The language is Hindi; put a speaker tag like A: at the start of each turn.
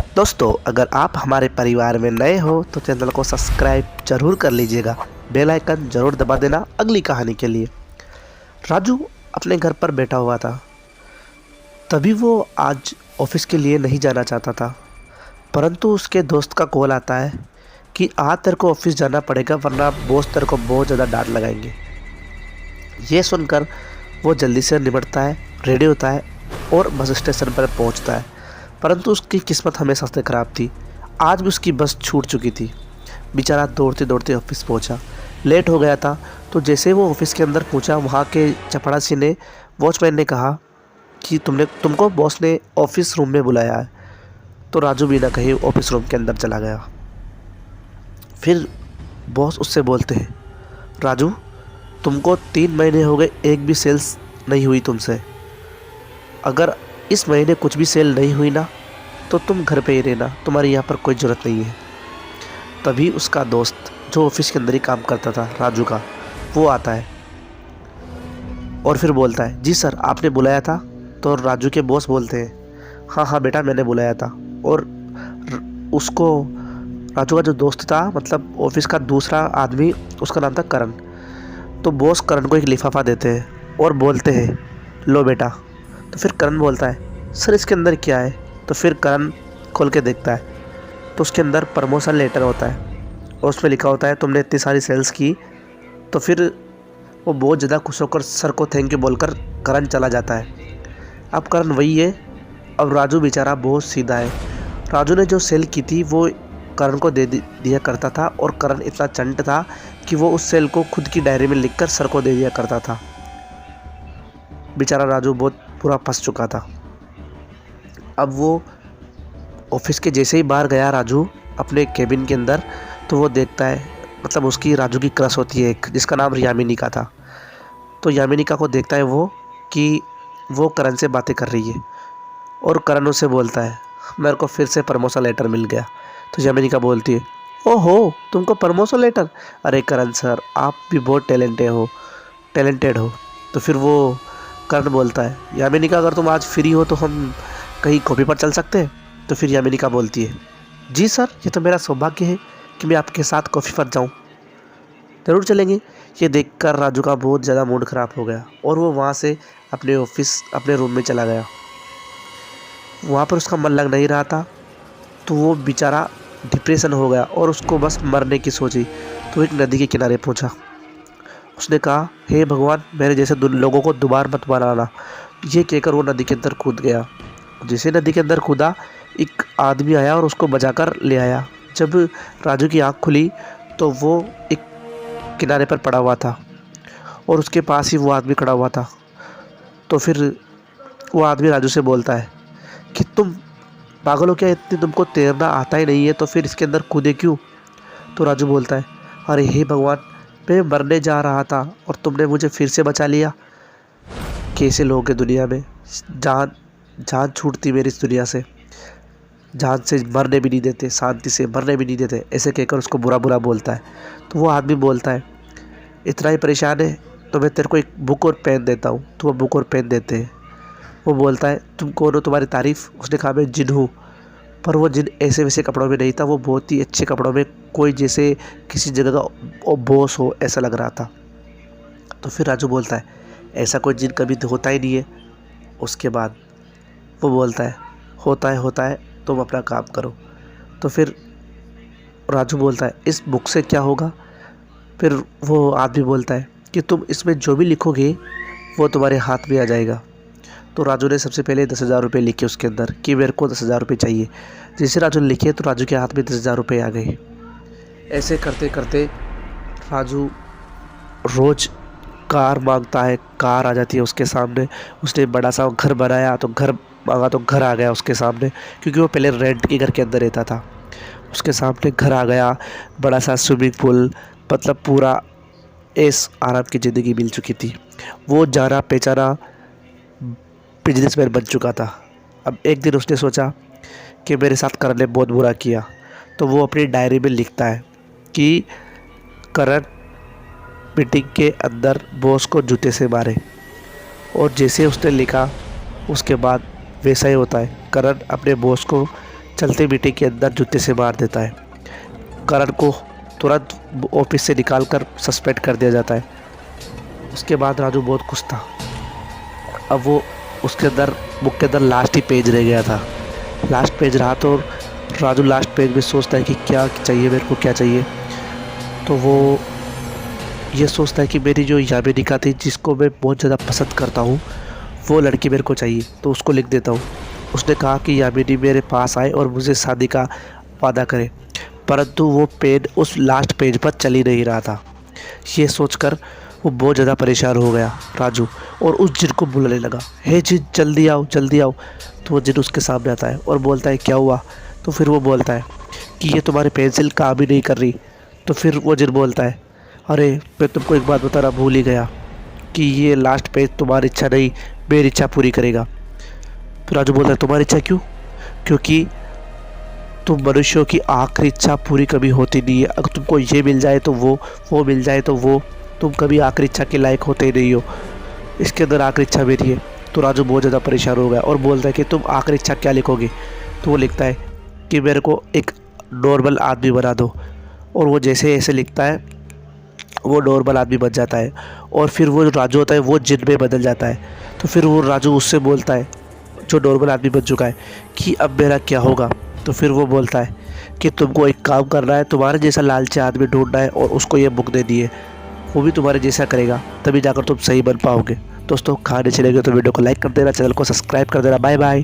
A: दोस्तों, अगर आप हमारे परिवार में नए हो तो चैनल को सब्सक्राइब जरूर कर लीजिएगा। बेल आइकन जरूर दबा देना अगली कहानी के लिए। राजू अपने घर पर बैठा हुआ था। तभी वो आज ऑफिस के लिए नहीं जाना चाहता था, परंतु उसके दोस्त का कॉल आता है कि आज तेरे को ऑफिस जाना पड़ेगा, वरना बॉस तेरे को बहुत ज़्यादा डांट लगाएंगे। ये सुनकर वो जल्दी से निपटता है, रेडी होता है और बस स्टेशन पर पहुंचता है। परंतु उसकी किस्मत हमेशा से ख़राब थी। आज भी उसकी बस छूट चुकी थी। बेचारा दौड़ते दौड़ते ऑफिस पहुंचा। लेट हो गया था, तो जैसे वो ऑफिस के अंदर पहुंचा, वहाँ के चपड़ासी ने, वॉचमैन ने कहा कि तुमको बॉस ने ऑफिस रूम में बुलाया है। तो राजू बिना कहे ऑफिस रूम के अंदर चला गया। फिर बॉस उससे बोलते हैं, राजू, तुमको 3 महीने हो गए, एक भी सेल्स नहीं हुई तुमसे। अगर इस महीने कुछ भी सेल नहीं हुई ना, तो तुम घर पे ही रहना, तुम्हारी यहाँ पर कोई ज़रूरत नहीं है। तभी उसका दोस्त जो ऑफिस के अंदर ही काम करता था राजू का, वो आता है और फिर बोलता है, जी सर, आपने बुलाया था। तो राजू के बॉस बोलते हैं, हाँ हाँ बेटा, मैंने बुलाया था। और उसको, राजू का जो दोस्त था, मतलब ऑफिस का दूसरा आदमी, उसका नाम था करण। तो बॉस करण को एक लिफाफा देते हैं और बोलते हैं, लो बेटा। तो फिर करण बोलता है, सर इसके अंदर क्या है? तो फिर करण खोल के देखता है, तो उसके अंदर प्रमोशन लेटर होता है और उसमें लिखा होता है, तुमने इतनी सारी सेल्स की। तो फिर वो बहुत ज़्यादा खुश होकर सर को थैंक यू बोलकर करण चला जाता है। अब करण वही है। अब राजू बेचारा बहुत सीधा है। राजू ने जो सेल की थी वो करण को दे दिया करता था, और करण इतना चंट था कि वो उस सेल को खुद की डायरी में लिखकर सर को दे दिया करता था। बेचारा राजू बहुत पूरा फंस चुका था। अब वो ऑफिस के जैसे ही बाहर गया राजू अपने केबिन के अंदर, तो वो देखता है, मतलब उसकी राजू की क्रश होती है एक, जिसका नाम यामिनिका था। तो यामिनिका को देखता है वो कि वो करण से बातें कर रही है, और करण उसे बोलता है, मेरे को फिर से प्रमोशन लेटर मिल गया। तो यामिनिका बोलती है, ओहो, तुमको प्रमोशन लेटर? अरे करण सर, आप भी बहुत टैलेंटेड हो। तो फिर वो करण बोलता है, यामिनिका, अगर तुम आज फ्री हो तो हम कहीं कॉफ़ी पर चल सकते हैं? तो फिर यामिनिका बोलती है, जी सर, ये तो मेरा सौभाग्य है कि मैं आपके साथ कॉफ़ी पर जाऊं। ज़रूर चलेंगे। ये देखकर राजू का बहुत ज़्यादा मूड ख़राब हो गया और वो वहाँ से अपने रूम में चला गया। वहाँ पर उसका मन लग नहीं रहा था, तो वो बेचारा डिप्रेशन हो गया और उसको बस मरने की सोची। तो एक नदी के किनारे पहुँचा। उसने कहा, हे भगवान, मेरे जैसे लोगों को दोबारा मत बनाना। ये कहकर वो नदी के अंदर कूद गया। जैसे नदी के अंदर कूदा, एक आदमी आया और उसको बचाकर ले आया। जब राजू की आँख खुली तो वो एक किनारे पर पड़ा हुआ था और उसके पास ही वो आदमी खड़ा हुआ था। तो फिर वो आदमी राजू से बोलता है कि तुम पागल हो क्या, इतनी तुमको तैरना आता ही नहीं है, तो फिर इसके अंदर कूदे क्यों? तो राजू बोलता है, अरे हे भगवान, मैं मरने जा रहा था और तुमने मुझे फिर से बचा लिया। कैसे लोग हैं दुनिया में, जान छूटती मेरी इस दुनिया से, जान से मरने भी नहीं देते, शांति से मरने भी नहीं देते। ऐसे कहकर उसको बुरा बुरा बोलता है। तो वो आदमी बोलता है, इतना ही परेशान है तो मैं तेरे को एक बुक और पेन देता हूँ। तो वो बुक और पेन देते हैं। वो बोलता है, तुम कौन हो, तुम्हारी तारीफ़? उसने कहा, मैं जिन हूँ। पर वो जिन ऐसे वैसे कपड़ों में नहीं था, वो बहुत ही अच्छे कपड़ों में, कोई जैसे किसी जगह का बॉस हो ऐसा लग रहा था। तो फिर राजू बोलता है, ऐसा कोई जिन कभी होता ही नहीं है। उसके बाद वो बोलता है, होता है, तुम अपना काम करो। तो फिर राजू बोलता है, इस बुक से क्या होगा? फिर वो आदमी बोलता है कि तुम इसमें जो भी लिखोगे वो तुम्हारे हाथ में आ जाएगा। तो राजू ने सबसे पहले 10,000 रुपये लिखे उसके अंदर कि मेरे को 10,000 रुपये चाहिए। जैसे राजू ने लिखे तो राजू के हाथ में 10,000 रुपये आ गए। ऐसे करते करते राजू रोज़ कार मांगता है, कार आ जाती है उसके सामने। उसने बड़ा सा घर बनाया तो घर मांगा तो घर आ गया उसके सामने, क्योंकि वो पहले रेंट के घर के अंदर रहता था। उसके सामने घर आ गया, बड़ा सा स्विमिंग पूल, मतलब पूरा ऐश आराम की ज़िंदगी मिल चुकी थी। वो जाना पहचाना बिजनेसमैन बन चुका था। अब एक दिन उसने सोचा कि मेरे साथ करण ने बहुत बुरा किया। तो वो अपनी डायरी में लिखता है कि करण मीटिंग के अंदर बॉस को जूते से मारे। और जैसे उसने लिखा, उसके बाद वैसा ही होता है। करण अपने बॉस को चलते मीटिंग के अंदर जूते से मार देता है। करण को तुरंत ऑफिस से निकालकर सस्पेंड कर दिया जाता है। उसके बाद राजू बहुत खुश था। अब वो उसके अंदर बुक के अंदर लास्ट ही पेज रह गया था। लास्ट पेज रहा तो राजू लास्ट पेज में सोचता है कि क्या चाहिए, मेरे को क्या चाहिए। तो वो ये सोचता है कि मेरी जो यामिनिका थी, जिसको मैं बहुत ज़्यादा पसंद करता हूँ, वो लड़की मेरे को चाहिए, तो उसको लिख देता हूँ। उसने कहा कि यामिनी मेरे पास आए और मुझे शादी का वादा करे, परंतु वो पेन उस लास्ट पेज पर चल ही नहीं रहा था। ये सोचकर वो बहुत ज़्यादा परेशान हो गया राजू, और उस जिन को बुलाने लगा, हे जिन जल्दी आओ जल्दी आओ। तो वो जिन उसके सामने आता है और बोलता है क्या हुआ। तो फिर वो बोलता है कि ये तुम्हारी पेंसिल काम ही नहीं कर रही। तो फिर वो जिन बोलता है, अरे मैं तुमको एक बात बताना भूल ही गया कि ये लास्ट पेज तुम्हारी इच्छा नहीं, मेरी इच्छा पूरी करेगा। तो राजू बोलता है तुम्हारी इच्छा क्यों? क्योंकि तुम मनुष्यों की आखिरी इच्छा पूरी कभी होती नहीं है। अगर तुमको ये मिल जाए तो वो मिल जाए तो वो, तुम कभी आखिरी इच्छा के लायक होते ही नहीं हो। इसके अंदर आखिरी इच्छा मेरी है। तो राजू बहुत ज़्यादा परेशान हो गया और बोलता है कि तुम आखिरी इच्छा क्या लिखोगे। तो वो लिखता है कि मेरे को एक नॉर्मल आदमी बना दो। और वो जैसे ऐसे लिखता है वो नॉर्मल आदमी बन जाता है, और फिर वो राजू होता है वो जिन में बदल जाता है। तो फिर वो राजू उससे बोलता है, जो नॉर्मल आदमी बन चुका है, कि अब मेरा क्या होगा। तो फिर वो बोलता है कि तुमको एक काम करना है, तुम्हारे जैसा लालची आदमी ढूंढना है और उसको ये बुक देनी है। वो भी तुम्हारे जैसा करेगा, तभी जाकर तुम सही बन पाओगे। दोस्तों कहानी चलेगी तो वीडियो को लाइक कर देना, चैनल को सब्सक्राइब कर देना। Bye bye.